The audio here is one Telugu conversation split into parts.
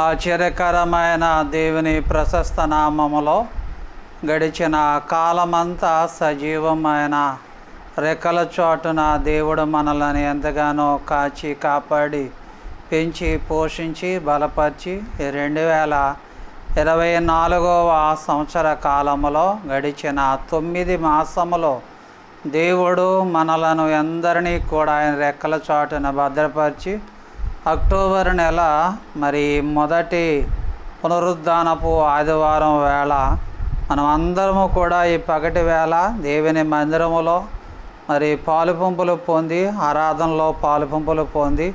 ఆశ్చర్యకరమైన దేవుని ప్రశస్త నామములో గడిచిన కాలమంతా సజీవమైన రెక్కల చోటున దేవుడు మనల్ని ఎంతగానో కాచి కాపాడి పెంచి పోషించి బలపరిచి 2024వ సంవత్సర కాలములో గడిచిన 9 మాసములో దేవుడు మనలను అందరినీ కూడా ఆయన రెక్కల చాటున భద్రపరిచి అక్టోబర్ నెల మొదటి పునరుద్ధానపు ఆదివారం వేళ మనం అందరము కూడా ఈ పగటి వేళ దేవుని మందిరములో పాలుపంపులు పొంది ఆరాధనలో పాలుపంపులు పొంది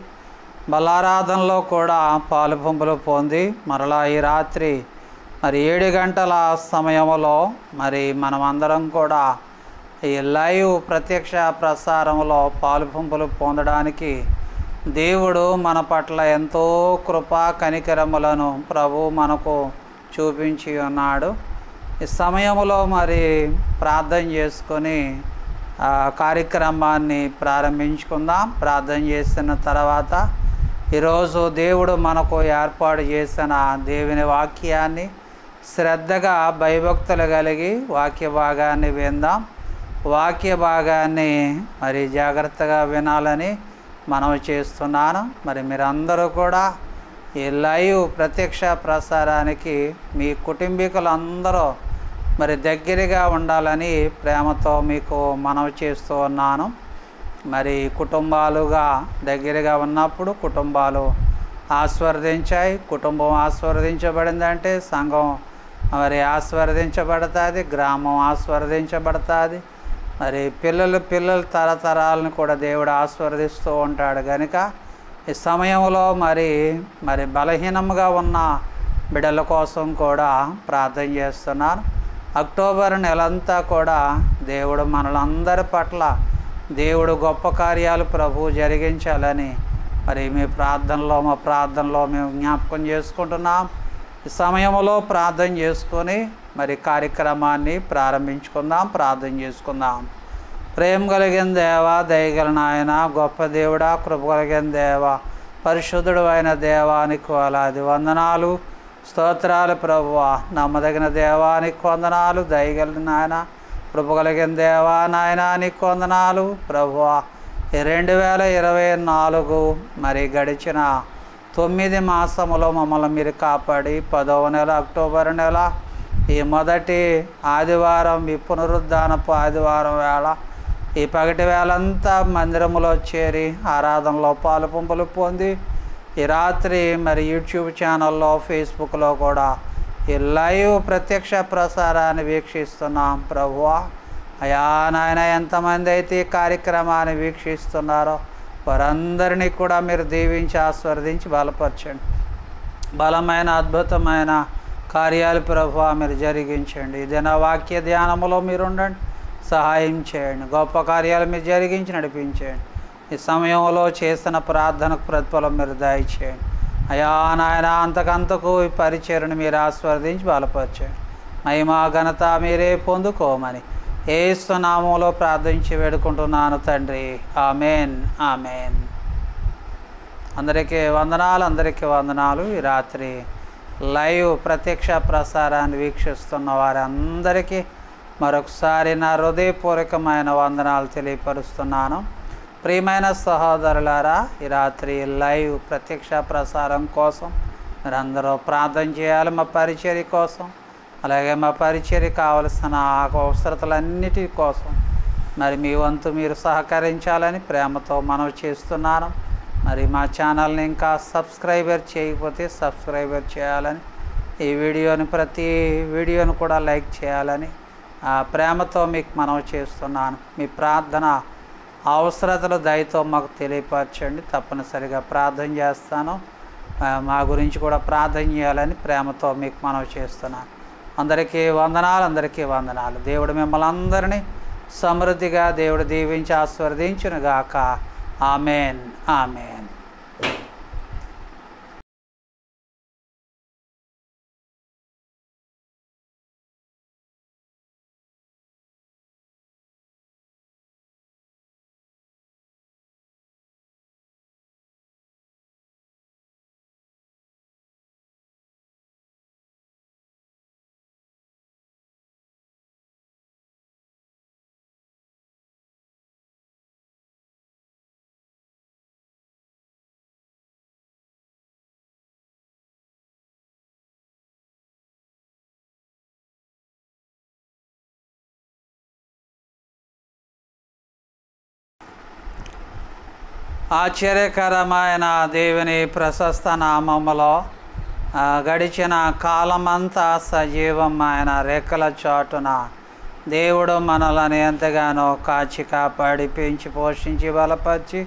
బలారాధనలో కూడా పాలుపంపులు పొంది మరలా ఈ రాత్రి 7 గంటల సమయంలో మనమందరం కూడా ఈ లైవ్ ప్రత్యక్ష ప్రసారంలో పాలుపంపులు పొందడానికి దేవుడు మన పట్ల ఎంతో కృపా కనికరములను ప్రభు మనకు చూపించి ఉన్నాడు. ఈ సమయంలో ప్రార్థన చేసుకొని కార్యక్రమాన్ని ప్రారంభించుకుందాం. ప్రార్థన చేసిన తర్వాత ఈరోజు దేవుడు మనకు ఏర్పాటు చేసిన దేవుని వాక్యాన్ని శ్రద్ధగా భయభక్తులు కలిగి వాక్య భాగాన్ని విందాం. వాక్య భాగాన్ని జాగ్రత్తగా వినాలని మనవి చేస్తున్నాను. మీరందరూ కూడా ఈ లైవ్ ప్రత్యక్ష ప్రసారానికి మీ కుటుంబీకులందరూ దగ్గరగా ఉండాలని ప్రేమతో మీకు మనవి చేస్తూ ఉన్నాను. కుటుంబాలుగా దగ్గరగా ఉన్నప్పుడు కుటుంబాలు ఆశీర్వదించాయి. కుటుంబం ఆశీర్వదించబడిందంటే సంఘం ఆశీర్వదించబడుతుంది, గ్రామం ఆశీర్వదించబడుతుంది. పిల్లలు తరతరాలను కూడా దేవుడు ఆశీర్వదిస్తూ ఉంటాడు. కనుక ఈ సమయంలో బలహీనంగా ఉన్న బిడ్డల కోసం కూడా ప్రార్థన చేస్తున్నాను. అక్టోబర్ నెలంతా కూడా దేవుడు మనలందరి పట్ల దేవుడు గొప్ప కార్యాలు ప్రభు జరిగించాలని మా ప్రార్థనలో మేము జ్ఞాపకం చేసుకుంటున్నాం. ఈ సమయంలో ప్రార్థన చేసుకొని కార్యక్రమాన్ని ప్రారంభించుకుందాం. ప్రార్థన చేసుకుందాం. ప్రేమ కలిగిన దేవా, దయగల నాయన, గొప్ప దేవుడా, కృప కలిగిన దేవా, పరిశుద్ధుడు అయిన దేవానికి వేలాది వందనాలు, స్తోత్రాలు ప్రభువా. నమ్మదగిన దేవానికి వందనాలు, దయగల నాయన, కృప కలిగిన దేవా నాయన నీకు వందనాలు ప్రభువా. 2024 గడిచిన 9 మాసములో మమ్మల్ని మీరు కాపాడి 10వ నెల అక్టోబర్ నెల ఈ మొదటి ఆదివారం ఈ పునరుద్ధానపు ఆదివారం వేళ ఈ పగటి వేళంతా మందిరములో చేరి ఆరాధనలో పాలుపంపులు పొంది ఈ రాత్రి యూట్యూబ్ ఛానల్లో ఫేస్బుక్లో కూడా ఈ లైవ్ ప్రత్యక్ష ప్రసారాన్ని వీక్షిస్తున్నాం ప్రభువా. అయా నాయన, ఎంతమంది అయితే ఈ కార్యక్రమాన్ని వీక్షిస్తున్నారో వారందరినీ కూడా మీరు దీవించి ఆశీర్వదించి బలపరచండి. బలమైన అద్భుతమైన కార్యాలు ప్రభువా మీరు జరిగించండి. ఇదేనా వాక్య ధ్యానములో మీరు ఉండండి, సహాయం చేయండి. గొప్ప కార్యాలు మీరు జరిగించి నడిపించండి. ఈ సమయంలో చేసిన ప్రార్థనకు ప్రతిఫలం మీరు దయచేయండి. అయా నాయన, అంతకంతకు ఈ పరిచయను మీరు ఆశీర్వదించి బలపరచండి. మహిమా ఘనత మీరే పొందుకోమని యేసు నామములో ప్రార్థించి వేడుకుంటున్నాను తండ్రి. Amen, amen. అందరికీ వందనాలు. ఈ రాత్రి లైవ్ ప్రత్యక్ష ప్రసారాన్ని వీక్షిస్తున్న వారందరికీ మరొకసారి నా హృదయపూర్వకమైన వందనాలు తెలియపరుస్తున్నాను. ప్రియమైన సహోదరులారా, ఈ రాత్రి లైవ్ ప్రత్యక్ష ప్రసారం కోసం మీరందరూ ప్రార్థన చేయాలి. మా పరిచర్య కోసం, అలాగే మా పరిచర్య కావలసిన అవసరతలన్నిటి కోసం మీ వంతు మీరు సహకరించాలని ప్రేమతో మనవి చేస్తున్నాను. మా ఛానల్ని ఇంకా సబ్స్క్రైబర్ చేయకపోతే సబ్స్క్రైబర్ చేయాలని, ఈ ప్రతి వీడియోను కూడా లైక్ చేయాలని ప్రేమతో మీకు మనవి చేస్తున్నాను. మీ ప్రార్థన అవసరతలు దయతో మాకు తెలియపరచండి. తప్పనిసరిగా ప్రార్థన చేస్తాను. మా గురించి కూడా ప్రార్థన చేయాలని ప్రేమతో మీకు మనవి చేస్తున్నాను. అందరికీ వందనాలు. దేవుడు మిమ్మల్ని అందరినీ సమృద్ధిగా దేవుడు దీవించి ఆశీర్వదించునుగాక. Amen, amen. ఆశ్చర్యకరమైన దేవుని ప్రశస్త నామములో గడిచిన కాలమంతా సజీవమైన రెక్కల చాటున దేవుడు మనల్ని ఎంతగానో కాచి కాపాడి పెంచి పోషించి బలపరిచి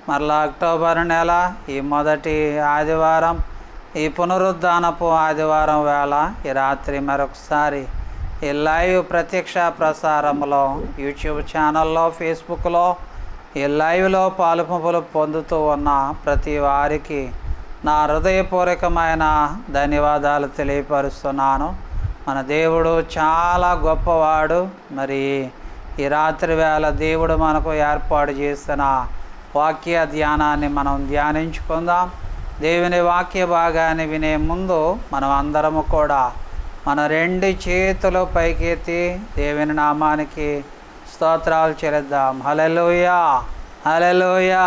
మరలా అక్టోబర్ నెల ఈ మొదటి ఆదివారం, ఈ పునరుద్ధానపు ఆదివారం వేళ ఈ రాత్రి మరొకసారి ఈ లైవ్ ప్రత్యక్ష ప్రసారంలో యూట్యూబ్ ఛానల్లో, ఫేస్బుక్లో ఈ లైవ్లో పాలుపంపులు పొందుతూ ఉన్న ప్రతి వారికి నా హృదయపూర్వకమైన ధన్యవాదాలు తెలియపరుస్తున్నాను. మన దేవుడు చాలా గొప్పవాడు. మరి ఈ రాత్రి వేళ దేవుడు మనకు ఏర్పాటు చేసిన వాక్య ధ్యానాన్ని మనం ధ్యానించుకుందాం. దేవుని వాక్య భాగాన్ని వినే ముందు మనం అందరము కూడా మన రెండు చేతులు పైకెత్తి దేవుని నామానికి స్తోత్రాలు చెల్లిద్దాం. హల్లెలూయా, హల్లెలూయా.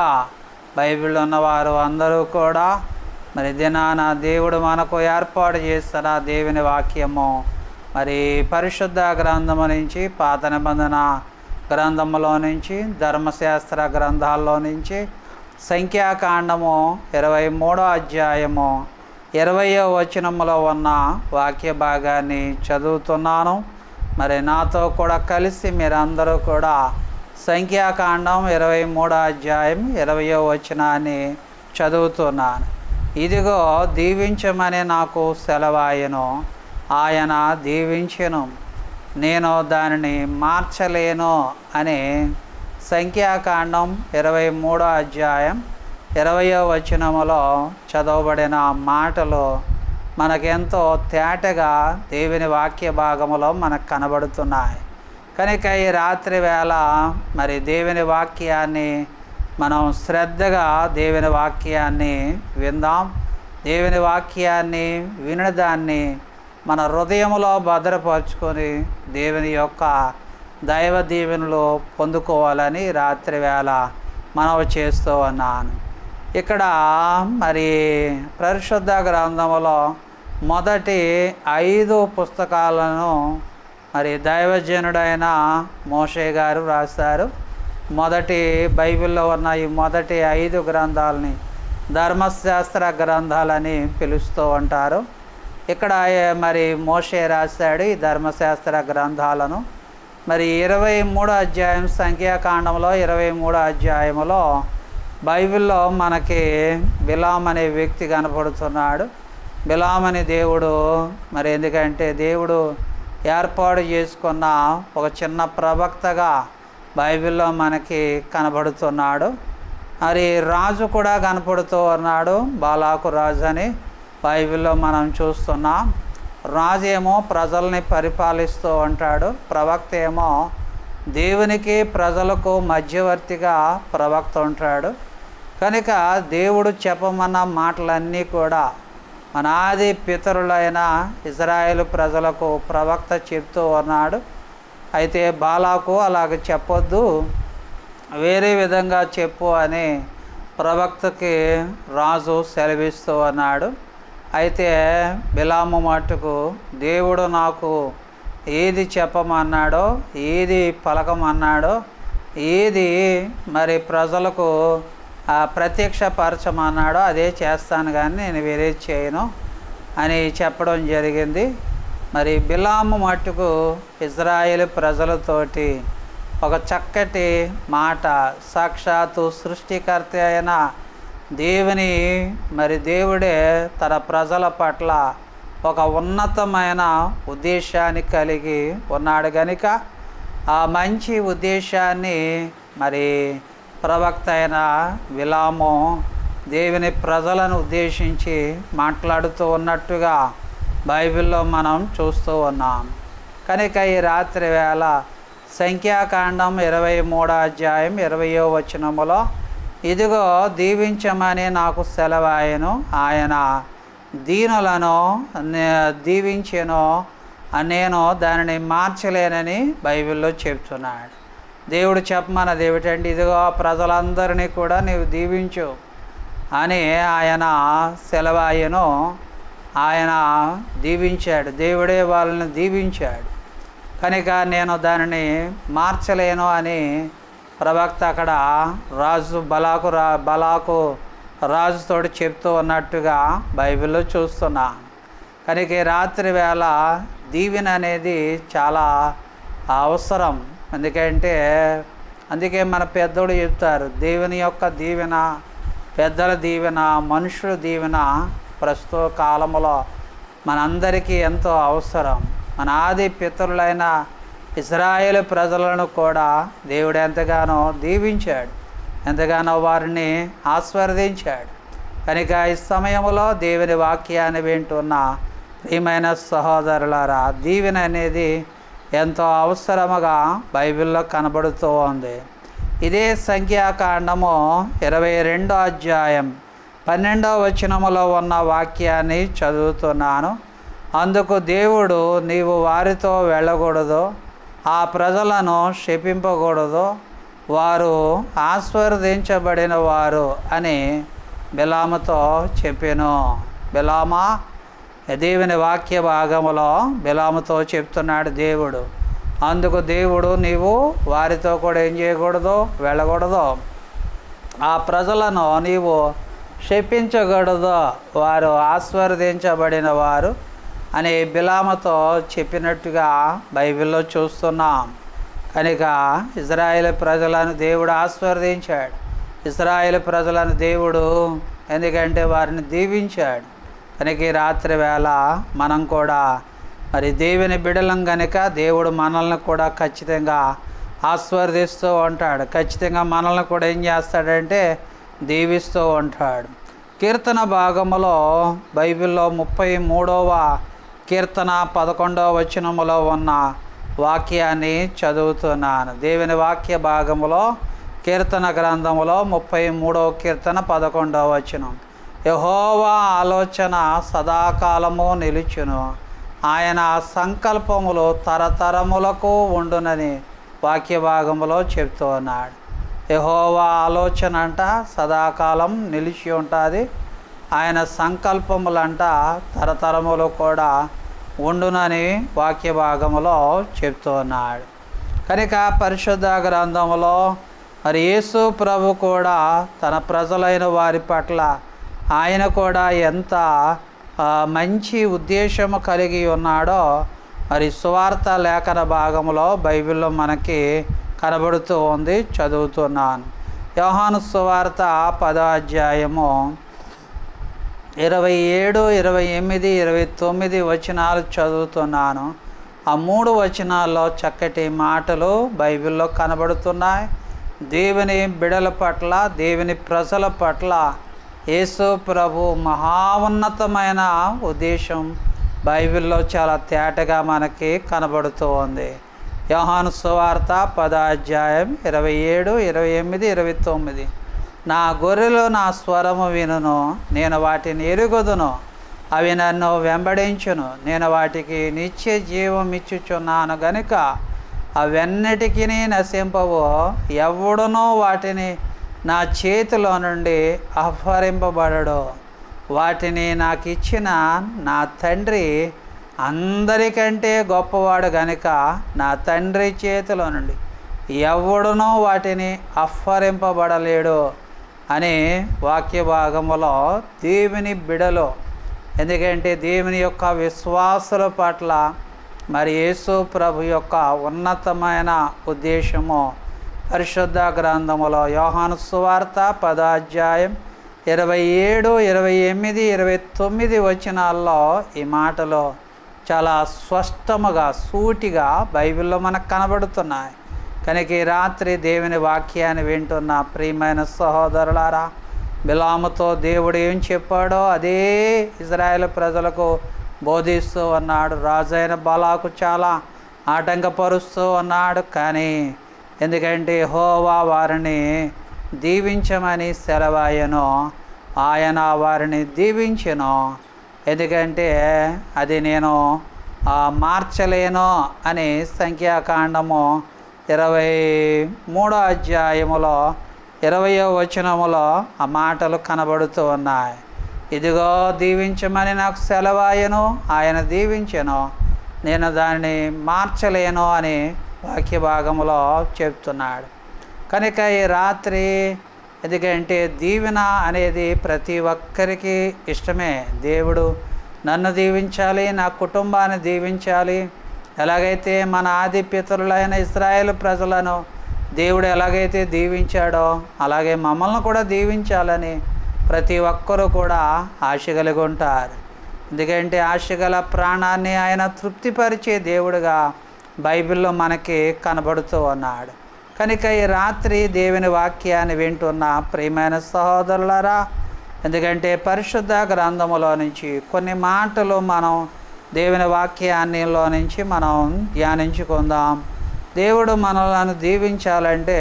బైబిల్ ఉన్నవారు అందరూ కూడా మరి దినాన దేవుడు మనకు ఏర్పాటు చేస్తున్న దేవుని వాక్యము మరి పరిశుద్ధ గ్రంథము నుంచి, పాత నిబంధన గ్రంథములో నుంచి, ధర్మశాస్త్ర గ్రంథాల్లో నుంచి సంఖ్యాకాండము 23వ అధ్యాయము 20వ వచనములో ఉన్న వాక్య భాగాన్ని చదువుతున్నాను. మరి నాతో కూడా కలిసి మీరందరూ కూడా సంఖ్యాకాండం 23వ అధ్యాయం 20వ వచనాన్ని చదువుతున్నాను. ఇదిగో దీవించమని నాకు సెలవాయను, ఆయన దీవించెను, నేను దానిని మార్చలేను అని సంఖ్యాకాండం 23వ అధ్యాయం 20వ వచనములో చదవబడిన మాటలు మనకెంతో తేటగా దేవుని వాక్య భాగములో మనకు కనబడుతున్నాయి. కనుక ఈ రాత్రి వేళ మరి దేవుని వాక్యాన్ని మనం శ్రద్ధగా దేవుని వాక్యాన్ని విందాం. దేవుని వాక్యాన్ని వినదాన్ని మన హృదయంలో భద్రపరుచుకొని దేవుని యొక్క దైవ దీవెనలు పొందుకోవాలని రాత్రి వేళ మనవి చేస్తూ ఉన్నాను. ఇక్కడ మరి పరిశుద్ధ గ్రంథములో మొదటి 5 పుస్తకాలను మరి దైవజనుడైన మోషే గారు రాశారు. మొదటి బైబిల్లో ఉన్న ఈ మొదటి 5 గ్రంథాలని ధర్మశాస్త్ర గ్రంథాలని పిలుస్తూ ఉంటారు. ఇక్కడ మరి మోషే రాశాడు ఈ ధర్మశాస్త్ర గ్రంథాలను. మరి 23వ అధ్యాయం సంఖ్యాకాండంలో 23వ అధ్యాయంలో బైబిల్లో మనకి బిలాం అనే వ్యక్తి కనపడుతున్నాడు. బిలాం అనే దేవుడు మరి ఎందుకంటే దేవుడు ఏర్పాటు చేసుకున్న ఒక చిన్న ప్రవక్తగా బైబిల్లో మనకి కనబడుతున్నాడు. మరి రాజు కూడా కనపడుతూ ఉన్నాడు, బాలాకు రాజు అని బైబిల్లో మనం చూస్తున్నాం. రాజు ఏమో ప్రజల్ని పరిపాలిస్తూ ఉంటాడు, ప్రవక్త ఏమో దేవునికి ప్రజలకు మధ్యవర్తిగా ప్రవక్త ఉంటాడు. కనుక దేవుడు చెప్పమన్న మాటలన్నీ కూడా మన ఆది పితరులైన ఇజ్రాయేలు ప్రజలకు ప్రవక్త చెప్తూ ఉన్నాడు. అయితే బాలాకు అలాగ చెప్పొద్దు, వేరే విధంగా చెప్పు అని ప్రవక్తకి రాజు సెలవిస్తూ ఉన్నాడు. అయితే బిలాము మట్టుకు దేవుడు నాకు ఏది చెప్పమన్నాడో, ఏది పలకమన్నాడో, ఏది మరి ప్రజలకు ప్రత్యక్షపరచమన్నాడో అదే చేస్తాను, కానీ నేను వేరే చేయను అని చెప్పడం జరిగింది. మరి బిలాము మట్టుకు ఇజ్రాయేలు ప్రజలతోటి ఒక చక్కటి మాట, సాక్షాత్తు సృష్టికర్త అయిన దేవుని మరి దేవుడే తన ప్రజల పట్ల ఒక ఉన్నతమైన ఉద్దేశాన్ని కలిగి ఉన్నాడు. కనుక ఆ మంచి ఉద్దేశాన్ని మరి ప్రవక్త అయిన బిలాము దేవుని ప్రజలను ఉద్దేశించి మాట్లాడుతూ ఉన్నట్టుగా బైబిల్లో మనం చూస్తూ ఉన్నాం. కనుక ఈ రాత్రి వేళ సంఖ్యాకాండం 23వ అధ్యాయం 20వ వచనములో ఇదిగో దీవించమని నాకు సెలవాయను, ఆయన దీనులను దీవించెను, నేను దానిని మార్చలేనని బైబిల్లో చెప్తున్నాడు. దేవుడు చెప్పమన్నది ఏమిటంటే ఇదిగో ప్రజలందరినీ కూడా నీవు దీవించు అని ఆయన సెలవాయను. ఆయన దీవించాడు, దేవుడే వాళ్ళని దీవించాడు. కనుక నేను దానిని మార్చలేను అని ప్రవక్త అక్కడ బలాకు రాజుతోటి చెప్తూ ఉన్నట్టుగా బైబిల్లో చూస్తున్నాం. కనుక ఈ రాత్రి వేళ దీవెన అనేది చాలా అవసరం. అందుకే మన పెద్దోడు చెప్తారు, దేవుని యొక్క దీవెన, పెద్దల దీవెన, మనుషుల దీవెన ప్రస్తుత కాలంలో మనందరికీ ఎంతో అవసరం. మన ఆది పితరులైన ఇశ్రాయేలు ప్రజలను కూడా దేవుడు ఎంతగానో దీవించాడు, ఎంతగానో వారిని ఆశీర్వదించాడు. కనుక ఈ సమయంలో దేవుని వాక్యాన్ని వింటున్న ప్రియమైన సహోదరులారా, దీవెన అనేది ఎంతో అవసరముగా బైబిల్లో కనబడుతూ ఉంది. ఇదే సంఖ్యాకాండము 22వ అధ్యాయం 12వ వచనములో ఉన్న వాక్యాన్ని చదువుతున్నాను. అందుకు దేవుడు, నీవు వారితో వెళ్ళకూడదు, ఆ ప్రజలను శపింపకూడదు, వారు ఆశీర్వదించబడిన వారు అని బిలాముతో చెప్పెను. బిలామా, దేవుని వాక్య భాగములో బిలాముతో చెప్తున్నాడు దేవుడు. అందుకు దేవుడు, నీవు వారితో కూడా ఏం చేయకూడదు, వెళ్ళకూడదు, ఆ ప్రజలను నీవు శపించకూడదు, వారు ఆశీర్వదించబడిన వారు అని బిలాముతో చెప్పినట్టుగా బైబిల్లో చూస్తున్నాం. కనుక ఇశ్రాయేలు ప్రజలను దేవుడు ఆశీర్వదించాడు. ఇశ్రాయేలు ప్రజలను దేవుడు ఎందుకంటే వారిని దీవించాడు. కనుక ఈ రాత్రి వేళ మనం కూడా మరి దేవుని బిడలం కనుక దేవుడు మనల్ని కూడా ఖచ్చితంగా ఆశీర్వదిస్తూ ఉంటాడు. ఖచ్చితంగా మనల్ని కూడా ఏం చేస్తాడంటే దీవిస్తూ ఉంటాడు. కీర్తన భాగములో బైబిల్లో 33వ కీర్తన 11వ వచనములో ఉన్న వాక్యాన్ని చదువుతున్నాను. దేవుని వాక్య భాగములో కీర్తన గ్రంథములో 33వ కీర్తన 11వ వచనం. యెహోవా ఆలోచన సదాకాలము నిలుచును, ఆయన సంకల్పములు తరతరములకు ఉండునని వాక్య భాగములో చెప్తూ ఉన్నాడు. యెహోవా ఆలోచన అంట సదాకాలం నిలిచి ఉంటుంది, ఆయన సంకల్పములంట తరతరములు కూడా ఉండునని వాక్య భాగములో చెప్తూ ఉన్నాడు. కనుక పరిశుద్ధ గ్రంథములో మరి యేసు ప్రభు కూడా తన ప్రజలైన వారి పట్ల ఆయన కూడా ఎంత మంచి ఉద్దేశము కలిగి ఉన్నాడో మరి సువార్త లేఖన భాగంలో బైబిల్లో మనకి కనబడుతూ ఉంది. చదువుతున్నాను. యోహాను సువార్త 10వ అధ్యాయము 27, 28, 29 వచనాలు చదువుతున్నాను. ఆ 3 వచనాల్లో చక్కటి మాటలు బైబిల్లో కనబడుతున్నాయి. దేవుని బిడల పట్ల, దేవుని ప్రజల పట్ల యేసు ప్రభు మహోన్నతమైన ఉద్దేశం బైబిల్లో చాలా తేటగా మనకి కనబడుతూ ఉంది. యోహాను సువార్త 10వ అధ్యాయం 27, 28, 29. నా గొర్రెలు నా స్వరము వినును, నేను వాటిని ఎరుగుదును, అవి నన్ను వెంబడించును, నేను వాటికి నిత్య జీవం ఇచ్చుచున్నాను గనుక అవన్నిటికీ నశింపవు, ఎవడునో వాటిని నా చేతిలో నుండి అపహరింపబడడు. వాటిని నాకు ఇచ్చిన నా తండ్రి అందరికంటే గొప్పవాడు గనుక నా తండ్రి చేతిలో నుండి ఎవడునో వాటిని అపహరింపబడలేడు అని వాక్య భాగములో దేవుని బిడలో, ఎందుకంటే దేవుని యొక్క విశ్వాసుల పట్ల మరి యేసు ప్రభు యొక్క ఉన్నతమైన ఉద్దేశము పరిశుద్ధ గ్రంథములో యోహాను సువార్త 10వ అధ్యాయం 27, 28, 29 వచనాల్లో ఈ మాటలు చాలా స్పష్టముగా సూటిగా బైబిల్లో మనకు కనబడుతున్నాయి. కనుక ఈ రాత్రి దేవుని వాక్యాన్ని వింటున్న ప్రియమైన సహోదరులారా, బిలాముతో దేవుడు ఏం చెప్పాడో అదే ఇశ్రాయేలు ప్రజలకు బోధిస్తూ ఉన్నాడు. రాజైన బలాకు చాలా ఆటంకపరుస్తూ ఉన్నాడు. కానీ ఎందుకంటే యెహోవా వారిని దీవించమని సెలవాయను, ఆయన వారిని దీవించెను. ఎందుకంటే అది నేను మార్చలేను అని సంఖ్యాకాండము 23వ అధ్యాయములో 20వ వచనములో ఆ మాటలు కనబడుతూ ఉన్నాయి. ఇదిగో దీవించమని నాకు సెలవాయను, ఆయన దీవించెను, నేను దానిని మార్చలేను అని వాక్య భాగంలో చెప్తున్నాడు. కనుక ఈ రాత్రి ఎందుకంటే దీవెన అనేది ప్రతి ఒక్కరికి ఇష్టమే. దేవుడు నన్ను దీవించాలి, నా కుటుంబాన్ని దీవించాలి. ఎలాగైతే మన ఆది పితరులైన ఇశ్రాయేలు ప్రజలను దేవుడు ఎలాగైతే దీవించాడో అలాగే మమ్మల్ని కూడా దీవించాలని ప్రతి ఒక్కరూ కూడా ఆశ కలిగి ఉంటారు. ఎందుకంటే ఆశగల ప్రాణాన్ని ఆయన తృప్తిపరిచే దేవుడుగా బైబిల్లో మనకి కనబడుతూ ఉన్నాడు. కనుక ఈ రాత్రి దేవుని వాక్యాన్ని వింటున్న ప్రియమైన సహోదరులారా, ఎందుకంటే పరిశుద్ధ గ్రంథములో నుంచి కొన్ని మాటలు మనం దేవుని వాక్యాన్నిలో నుంచి మనం ధ్యానించుకుందాం. దేవుడు మనలను దీవించాలంటే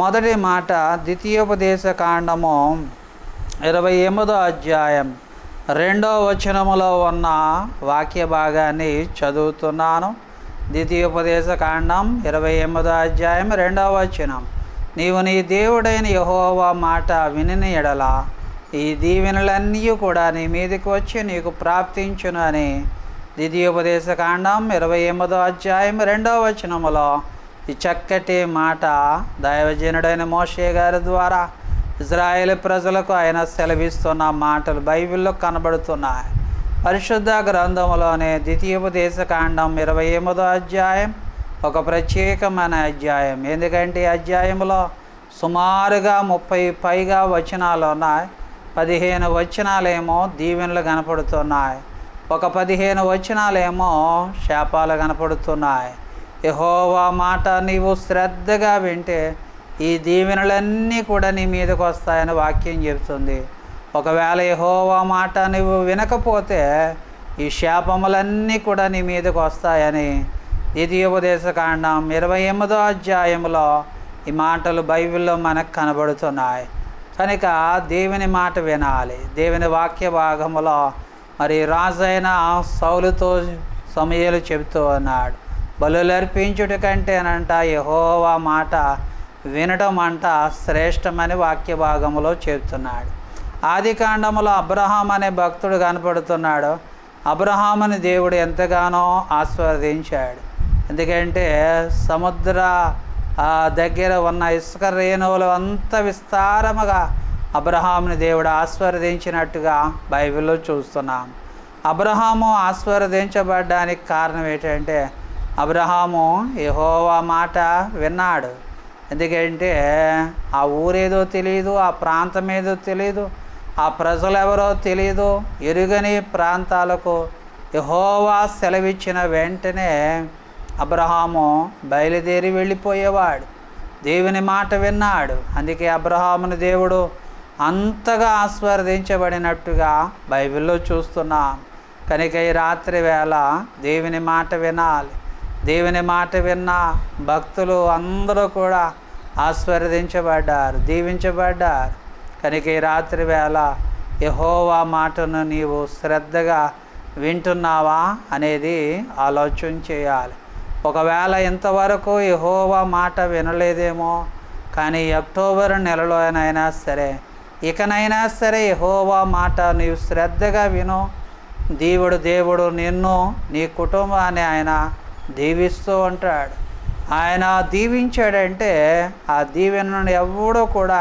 మొదటి మాట ద్వితీయోపదేశ కాండము 28వ అధ్యాయం 2వ వచనములో ఉన్న వాక్య భాగాన్ని చదువుతున్నాను. ద్వితీయోపదేశ కాండం 28వ అధ్యాయం 2వ వచనం. నీవు నీ దేవుడైన యెహోవా మాట విని ఎడల ఈ దీవెనలన్నీ కూడా నీ మీదకి వచ్చి నీకు ప్రాప్తించును అని ద్వితీయోపదేశ కాండం 28వ అధ్యాయం 2వ వచనములో ఈ చక్కటి మాట దైవజనుడైన మోషే గారి ద్వారా ఇజ్రాయేల్ ప్రజలకు ఆయన సెలవిస్తున్న మాటలు బైబిల్లో కనబడుతున్నాయి. పరిశుద్ధ గ్రంథంలోనే ద్వితీయోపదేశ కాండం 28వ అధ్యాయం ఒక ప్రత్యేకమైన అధ్యాయం. ఎందుకంటే ఈ అధ్యాయంలో సుమారుగా 30 పైగా వచనాలు ఉన్నాయి. 15 వచనాలేమో దీవెనలు కనపడుతున్నాయి, ఒక 15 వచనాలేమో శాపాలు కనపడుతున్నాయి. యెహోవా మాట నీవు శ్రద్ధగా వింటే ఈ దీవెనలన్నీ కూడా నీ మీదకు వస్తాయని వాక్యం చెబుతుంది. ఒకవేళ యెహోవా మాట నువ్వు వినకపోతే ఈ శాపములన్నీ కూడా నీ మీదకు వస్తాయని ద్వితీయోపదేశ కాండం 28వ అధ్యాయంలో ఈ మాటలు బైబిల్లో మనకు కనబడుతున్నాయి. కనుక దేవుని మాట వినాలి. దేవుని వాక్య భాగంలో మరి రాజైన సౌలుతో సమూయేలు చెబుతూ ఉన్నాడు, బలులర్పించుట కంటేనంట యెహోవా మాట వినడం అంట శ్రేష్టమని వాక్య భాగంలో చెబుతున్నాడు. ఆది కాండములో అబ్రహాం అనే భక్తుడు కనపడుతున్నాడు. అబ్రహాముని దేవుడు ఎంతగానో ఆశీర్వదించాడు. ఎందుకంటే సముద్ర దగ్గర ఉన్న ఇసుక రేణువులు అంత విస్తారముగా అబ్రహాముని దేవుడు ఆశీర్వదించినట్టుగా బైబిల్లో చూస్తున్నాం. అబ్రహాము ఆశీర్వదించబడడానికి కారణం ఏంటంటే అబ్రహాము యెహోవా మాట విన్నాడు. ఎందుకంటే ఆ ఊరేదో తెలియదు, ఆ ప్రాంతం ఏదో తెలియదు, ఆ ప్రజలు ఎవరో తెలియదు. ఎరుగని ప్రాంతాలకు యెహోవా సెలవిచ్చిన వెంటనే అబ్రహాము బయలుదేరి వెళ్ళిపోయేవాడు. దేవుని మాట విన్నాడు. అందుకే అబ్రహాముని దేవుడు అంతగా ఆశీర్వదించబడినట్టుగా బైబిల్లో చూస్తున్నాం. కనుక ఈ రాత్రి వేళ దేవుని మాట వినాలి. దేవుని మాట విన్న భక్తులు అందరూ కూడా ఆశీర్వదించబడ్డారు, దీవించబడ్డారు. కనుక ఈ రాత్రి వేళ యెహోవా మాటను నీవు శ్రద్ధగా వింటున్నావా అనేది ఆలోచన చేయాలి. ఒకవేళ ఇంతవరకు యెహోవా మాట వినలేదేమో, కానీ అక్టోబర్ నెలలోనైనా సరే ఇకనైనా సరే యెహోవా మాట నీవు శ్రద్ధగా విను. దేవుడు నిన్ను నీ కుటుంబాన్ని ఆయన దీవిస్తూ ఉంటాడు. ఆయన దీవించాడంటే ఆ దీవెనను ఎవడో కూడా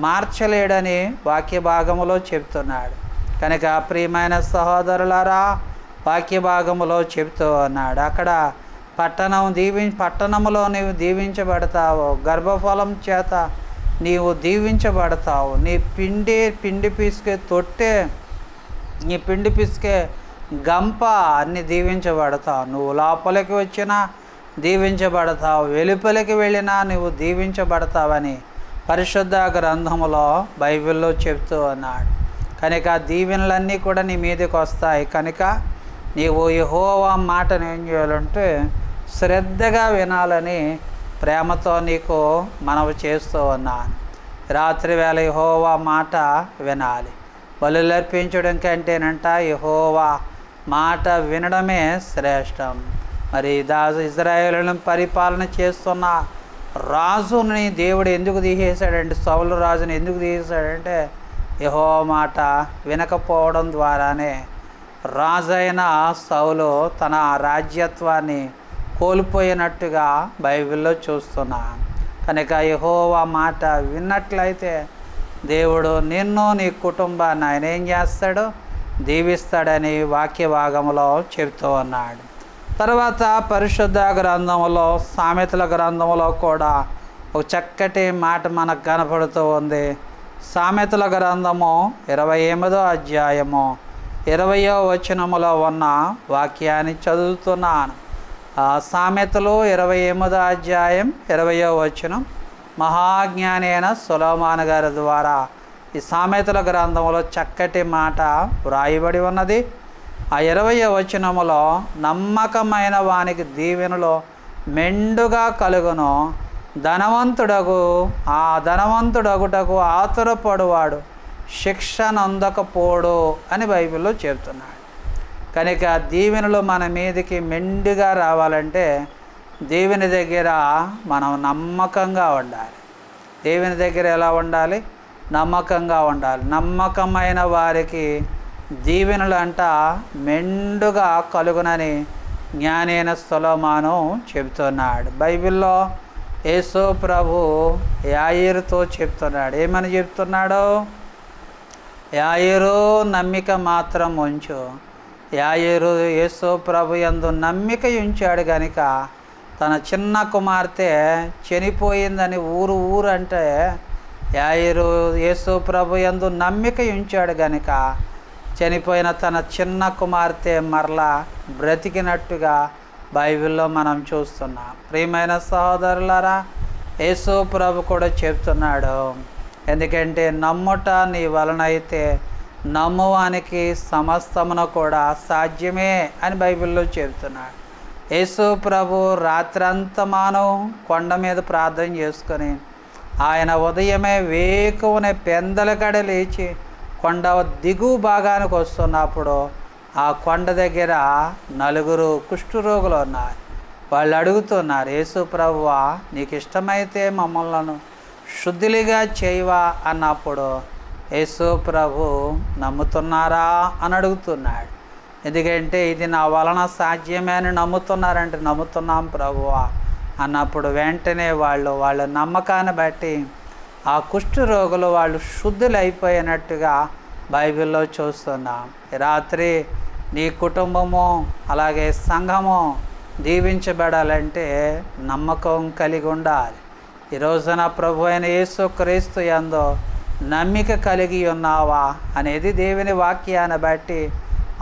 మార్చలేడని వాక్య భాగములో చెప్తున్నాడు. కనుక ప్రియమైన సహోదరులారా, వాక్య భాగములో చెప్తూ ఉన్నాడు, అక్కడ పట్టణములో నీవు దీవించబడతావు, గర్భఫలం చేత నీవు దీవించబడతావు. నీ పిండి పిసికే తొట్టె, నీ పిండి పిసికే గంప అన్ని దీవించబడతావు. నువ్వు లోపలికి వచ్చినా దీవించబడతావు, వెలుపలికి వెళ్ళినా నువ్వు దీవించబడతావని పరిశుద్ధ గ్రంథములో బైబిల్లో చెప్తూ ఉన్నాడు. కనుక దీవెనలన్నీ కూడా నీ మీదకి వస్తాయి. కనుక నీవు యెహోవా మాటను ఏం చేయాలంటే శ్రద్ధగా వినాలని ప్రేమతో నీకు మనవి చేస్తూ ఉన్నాను. రాత్రి వేళ యెహోవా మాట వినాలి. బలులర్పించడం కంటేనంట యెహోవా మాట వినడమే శ్రేష్టం. మరి ఇజ్రాయేలును పరిపాలన చేస్తున్న రాజుని దేవుడు ఎందుకు తీసేశాడంటే, సౌలు రాజుని ఎందుకు తీసేశాడంటే యెహోవా మాట వినకపోవడం ద్వారానే రాజైన సౌలు తన రాజ్యత్వాన్ని కోల్పోయినట్టుగా బైబిల్లో చూస్తున్నాం. కనుక యెహోవా మాట విన్నట్లయితే దేవుడు నిన్ను నీ కుటుంబాన్ని ఆయన ఏం చేస్తాడు? దీవిస్తాడని వాక్య భాగంలో చెబుతూ ఉన్నాడు. తర్వాత పరిశుద్ధ గ్రంథంలో సామెతల గ్రంథంలో కూడా ఒక చక్కటి మాట మనకు కనపడుతూ ఉంది. సామెతల గ్రంథము 28వ అధ్యాయము 20వ వచనములో ఉన్న వాక్యాన్ని చదువుతున్నాను. సామెతలు 28వ అధ్యాయం 20వ వచనం మహాజ్ఞాని అయిన సొలొమోను గారి ద్వారా ఈ సామెతల గ్రంథంలో చక్కటి మాట వ్రాయబడి ఉన్నది. ఆ 20వ వచనములో నమ్మకమైన వానికి దీవెనలో మెండుగా కలుగును, ధనవంతుడగుటకు ఆతురపడువాడు శిక్ష నొందకపోడు అని బైబిల్లో చెబుతున్నాడు. కనుక దీవెనలు మన మీదకి మెండుగా రావాలంటే దేవుని దగ్గర మనం నమ్మకంగా ఉండాలి. దేవుని దగ్గర ఎలా ఉండాలి? నమ్మకంగా ఉండాలి. నమ్మకమైన వారికి దీవెనలు అంట మెండుగా కలుగునని జ్ఞాని అయిన సొలొమోను చెబుతున్నాడు. బైబిల్లో యేసు ప్రభు యాయీరుతో చెప్తున్నాడు. ఏమని చెప్తున్నాడు? యాయీరు నమ్మిక మాత్రం ఉంచు. యాయీరు యేసు ప్రభు యందు నమ్మిక ఉంచాడు కనుక తన చిన్న కుమార్తె చనిపోయిందని ఊరు అంటే యాయీరు యేసు ప్రభు యందు నమ్మిక ఉంచాడు కనుక చనిపోయిన తన చిన్న కుమార్తె మరలా బ్రతికినట్టుగా బైబిల్లో మనం చూస్తున్నాం. ప్రియమైన సహోదరులారా, యేసు ప్రభు కూడా చెప్తున్నాడు, ఎందుకంటే నమ్ముట నీ వలన అయితే నమ్మువానికి సమస్తమును కూడా సాధ్యమే అని బైబిల్లో చెప్తున్నాడు. యేసు ప్రభు రాత్రంతమాను కొండ మీద ప్రార్థన చేసుకొని ఆయన ఉదయమే వేకువనే పెందలకడ లేచి కొండ దిగువ భాగానికి వస్తున్నప్పుడు ఆ కొండ దగ్గర 4 కుష్ఠరోగులు ఉన్నారు. వాళ్ళు అడుగుతున్నారు, యేసు ప్రభువా నీకు ఇష్టమైతే మమ్మల్ని శుద్ధిగా చేయవా అన్నప్పుడు యేసు ప్రభు నమ్ముతున్నారా అని అడుగుతున్నాడు. ఎందుకంటే ఇది నా వలన సాధ్యమే అని నమ్ముతున్నారంటే నమ్ముతున్నాం ప్రభువా అన్నప్పుడు వెంటనే వాళ్ళ నమ్మకాన్ని బట్టి ఆ కుష్ఠరోగులు వాళ్ళు శుద్ధులు అయిపోయినట్టుగా బైబిల్లో చూస్తున్నాం. రాత్రి నీ కుటుంబము అలాగే సంఘము దీవించబడాలంటే నమ్మకం కలిగి ఉండాలి. ఈ రోజున ప్రభు అయిన యేసుక్రీస్తు యందు నమ్మిక కలిగి ఉన్నావా అనేది దేవుని వాక్యాన్ని బట్టి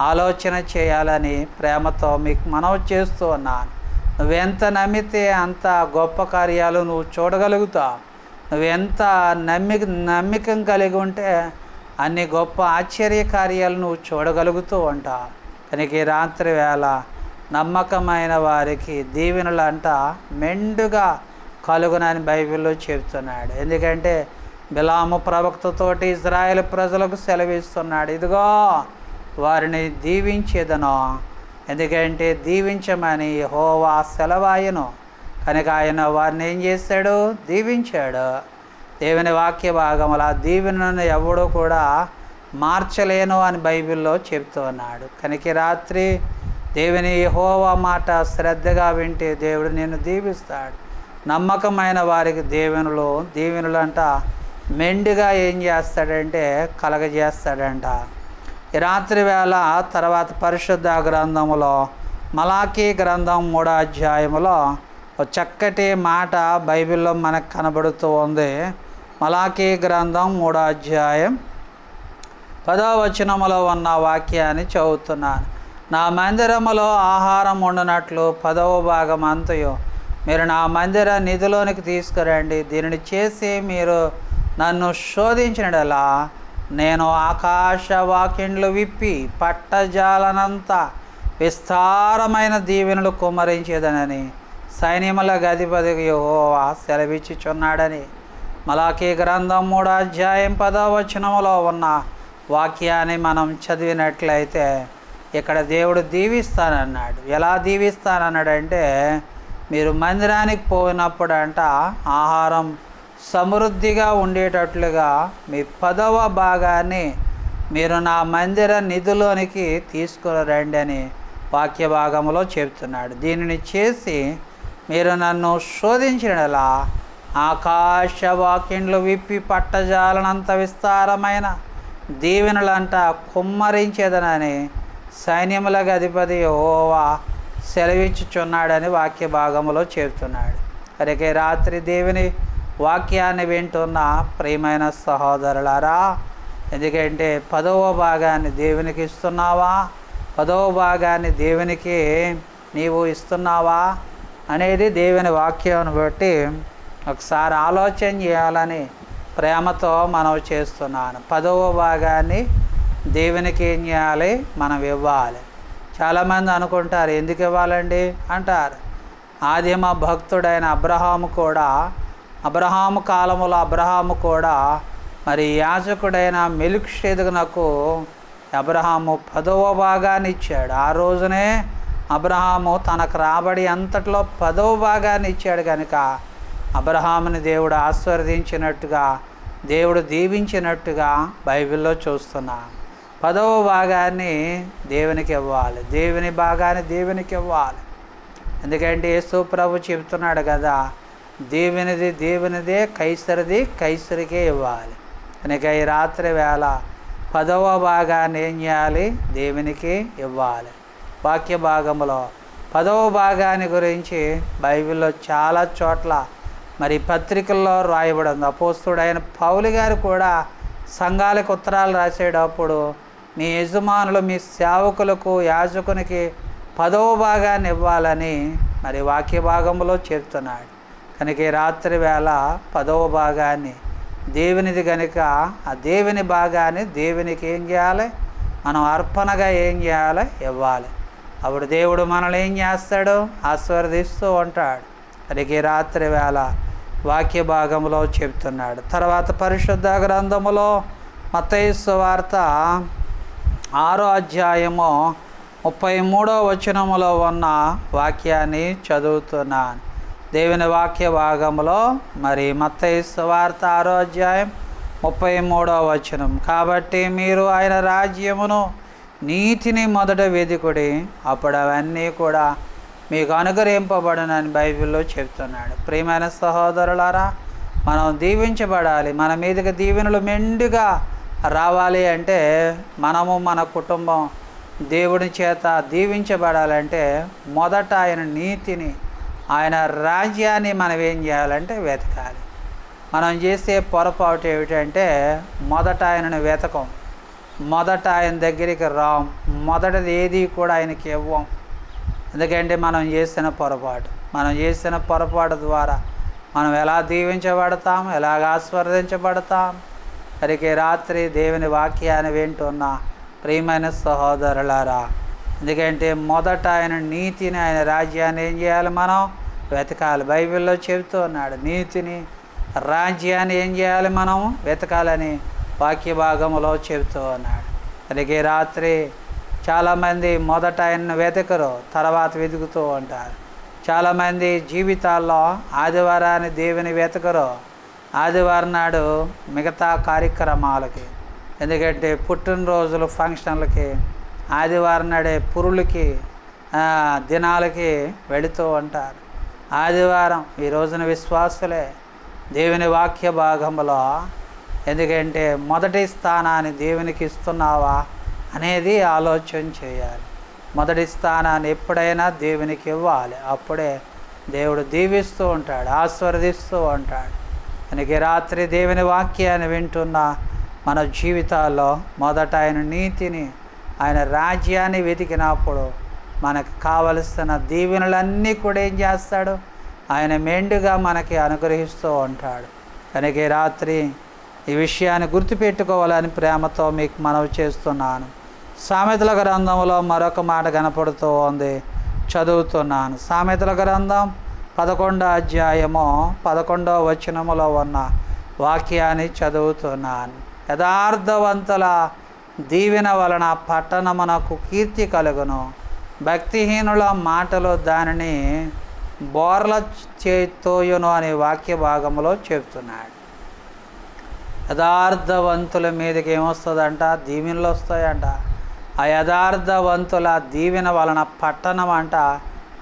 ఆలోచన చేయాలని ప్రేమతో మీకు మనవి చేస్తూ ఉన్నాను. నువ్వెంత నమ్మితే అంత గొప్ప కార్యాలు నువ్వు చూడగలుగుతావు. నువ్వెంత నమ్మికం కలిగి ఉంటే అన్ని గొప్ప ఆశ్చర్య కార్యాలు నువ్వు చూడగలుగుతూ ఉంటావు. కనుక ఈ రాత్రి వేళ నమ్మకమైన వారికి దీవెనలు అంట మెండుగా కలుగునని బైబిల్లో చెబుతున్నాడు. ఎందుకంటే బిలాము ప్రవక్తతోటి ఇజ్రాయేల్ ప్రజలకు సెలవిస్తున్నాడు, ఇదిగో వారిని దీవించేదను, ఎందుకంటే దీవించమని యెహోవా సెలవాయను. కనుక ఆయన వారిని ఏం చేశాడు? దీవించాడు. దేవుని వాక్య భాగముల దీవెనను ఎవడూ కూడా మార్చలేను అని బైబిల్లో చెప్తూ ఉన్నాడు. కనుక రాత్రి దేవుని యెహోవా మాట శ్రద్ధగా వింటే దేవుడు నిన్ను దీవిస్తాడు. నమ్మకమైన వారికి దీవెనలు అంట మెండుగా ఏం చేస్తాడంటే కలగజేస్తాడంట. ఈ రాత్రి వేళ తర్వాత పరిశుద్ధ గ్రంథములో మలాకీ గ్రంథం 3వ అధ్యాయములో ఒక చక్కటి మాట బైబిల్లో మనకు కనబడుతూ ఉంది. మలాకీ గ్రంథం 3వ అధ్యాయం 10వ వచనములో ఉన్న వాక్యాన్ని చదువుతున్నాను. నా మందిరములో ఆహారం వండినట్లు 10వ భాగం అంతయు మీరు నా మందిర నిధిలోనికి తీసుకురండి. దీనిని చేసి మీరు నన్ను శోధించినలా నేను ఆకాశ వాకిండ్లు విప్పి పట్టజాలనంత విస్తారమైన దీవెనలు కుమ్మరించేదనని సైన్యముల అధిపతి యెహోవా సెలవిచ్చుచున్నాడని మలాకీ గ్రంథం 3వ అధ్యాయం 10వ వచనములో ఉన్న వాక్యాన్ని మనం చదివినట్లయితే ఇక్కడ దేవుడు దీవిస్తానన్నాడు. ఎలా దీవిస్తానన్నాడంటే మీరు మందిరానికి పోయినప్పుడు అంట ఆహారం సమృద్ధిగా ఉండేటట్లుగా మీ 10వ భాగాన్ని మీరు నా మందిర నిధిలోనికి తీసుకుని రండి అని వాక్య భాగంలో చెప్తున్నాడు. దీనిని చేసి మీరు నన్ను శోధించినలా ఆకాశవాకిండ్లు విప్పి పట్టజాలనంత విస్తారమైన దీవెనలంట కుమ్మరించేదనని సైన్యములకు అధిపతి యెహోవా సెలవిచ్చుచున్నాడని వాక్య భాగంలో చెబుతున్నాడు. కనుక రాత్రి దేవుని వాక్యాన్ని వింటున్న ప్రియమైన సహోదరులారా, ఎందుకంటే 10వ భాగాన్ని దేవునికి ఇస్తున్నావా, 10వ భాగాన్ని దేవునికి నీవు ఇస్తున్నావా అనేది దేవుని వాక్యాన్ని బట్టి ఒకసారి ఆలోచన చేయాలని ప్రేమతో మనం చేస్తున్నాను. 10వ భాగాన్ని దేవునికి ఏం చేయాలి, మనం ఇవ్వాలి. చాలామంది అనుకుంటారు, ఎందుకు ఇవ్వాలండి అంటారు. ఆదిమ భక్తుడైన అబ్రహాము కాలములో అబ్రహాము కూడా మరి యాజకుడైన మెల్కీషెదెకునకు అబ్రహాము 10వ భాగాన్ని ఇచ్చాడు. ఆ రోజునే అబ్రహాము తనకు రాబడి అంతట్లో 10వ భాగాన్ని ఇచ్చాడు. కనుక అబ్రహాముని దేవుడు ఆశీర్వదించినట్టుగా, దేవుడు దీవించినట్టుగా బైబిల్లో చూస్తున్నాం. 10వ భాగాన్ని దేవునికి ఇవ్వాలి, దేవుని భాగాన్ని దేవునికి ఇవ్వాలి. ఎందుకంటే యేసు ప్రభు చెబుతున్నాడు కదా, దేవునిది దేవునిదే, కైసరిది కైసరికే ఇవ్వాలి. కనుక ఈ రాత్రి వేళ 10వ భాగాన్ని ఏం చేయాలి, దేవునికి ఇవ్వాలి. వాక్య భాగంలో 10వ భాగాన్ని గురించి బైబిల్లో చాలా చోట్ల మరి పత్రికల్లో రాయబడి ఉంది. అపోస్తలుడైన పౌలు గారు కూడా సంఘాలకు ఉత్తరాలు రాసేటప్పుడు మీ యజమానులు మీ సేవకులకు యాజకునికి 10వ భాగాన్ని ఇవ్వాలని మరి వాక్య భాగంలో చెప్తున్నాడు. కనుక ఈ రాత్రి వేళ 10వ భాగాన్ని దేవునిది కనుక ఆ దేవుని భాగాన్ని దేవునికి ఏం చేయాలి, మనం అర్పణగా ఏం చేయాలి, ఇవ్వాలి. అప్పుడు దేవుడు మనల్ని ఏం చేస్తాడు, ఆశీర్వదిస్తూ ఉంటాడు. కనుక ఈ రాత్రి వేళ వాక్య భాగంలో చెప్తున్నాడు. తర్వాత పరిశుద్ధ గ్రంథములో మత్తయి సువార్త 6వ అధ్యాయము 33వ వచనములో ఉన్న వాక్యాన్ని చదువుతున్నాను. దేవుని వాక్య భాగంలో మరి మత్తయి సువార్త 6వ అధ్యాయం 33వ వచనం. కాబట్టి మీరు ఆయన రాజ్యమును నీతిని మొదట వెదుకుడి, అప్పుడు అవన్నీ కూడా మీకు అనుగ్రహింపబడునని బైబిల్లో చెప్తున్నాడు. ప్రియమైన సహోదరులారా, మనం దీవించబడాలి. మన మీదకి దీవెనలు మెండుగా రావాలి అంటే, మనము మన కుటుంబం దేవుని చేత దీవించబడాలంటే మొదట ఆయన నీతిని, ఆయన రాజ్యాన్ని మనం ఏం చేయాలంటే వెతకాలి. మనం చేసే పొరపాటు ఏమిటంటే మొదట ఆయనను వెతకం, మొదట ఆయన దగ్గరికి రాం, మొదటిది ఏది కూడా ఆయనకి ఇవ్వం. ఎందుకంటే మనం చేసిన పొరపాటు ద్వారా మనం ఎలా దీవించబడతాం, ఎలాగ ఆశీర్వదించబడతాం. కనుక రాత్రి దేవుని వాక్యాన్ని వింటున్న ప్రియమైన సహోదరులారా, ఎందుకంటే మొదట ఆయన నీతిని, ఆయన రాజ్యాన్ని ఏం చేయాలి, మనం వెతకాలి. బైబిల్లో చెబుతూ ఉన్నాడు, నీతిని రాజ్యాన్ని ఏం చేయాలి, మనం వెతకాలని వాక్య భాగంలో చెబుతూ ఉన్నాడు. కనుక రాత్రి చాలామంది మొదట ఆయన్ని వెతకరు, తర్వాత వెతుకుతూ ఉంటారు. చాలామంది జీవితాల్లో ఆదివారాన్ని దేవుని వెతకరు, ఆదివారం నాడు మిగతా కార్యక్రమాలకి, ఎందుకంటే పుట్టినరోజులు ఫంక్షన్లకి, ఆదివారం నాడే పురులకి దినాలకి వెళుతూ ఉంటారు. ఆదివారం ఈ రోజున విశ్వాసులే దేవుని వాక్య భాగంలో, ఎందుకంటే మొదటి స్థానాన్ని దేవునికి ఇస్తున్నావా అనేది ఆలోచన చేయాలి. మొదటి స్థానాన్ని ఎప్పుడైనా దేవునికి ఇవ్వాలి, అప్పుడే దేవుడు దీవిస్తూ ఉంటాడు, ఆశీర్వదిస్తూ ఉంటాడు. కనుక రాత్రి దేవుని వాక్యాన్ని వింటున్న మన జీవితాల్లో మొదట ఆయన నీతిని, ఆయన రాజ్యాన్ని వెతికినప్పుడు మనకు కావలసిన దీవెనలన్నీ కూడా ఏం చేస్తాడు, ఆయన మెండుగా మనకి అనుగ్రహిస్తూ ఉంటాడు. కనుక రాత్రి ఈ విషయాన్ని గుర్తుపెట్టుకోవాలని ప్రేమతో మీకు మనవి చేస్తున్నాను. సామెతల గ్రంథంలో మరొక మాట కనపడుతూ ఉంది, చదువుతున్నాను. సామెతల గ్రంథం 11వ అధ్యాయము 11వ వచనములో ఉన్న వాక్యాన్ని చదువుతున్నాను. యథార్థవంతుల దీవెన వలన పట్టణమునకు కీర్తి కలుగును, భక్తిహీనుల మాటలు దానిని బోర్ల చేతోయును అనే వాక్య భాగంలో చెప్తున్నాడు. యథార్థవంతుల మీదకి ఏమొస్తుందంట, దీవెనలు వస్తాయంట. ఆ యథార్థవంతుల దీవెన వలన పట్టణం అంట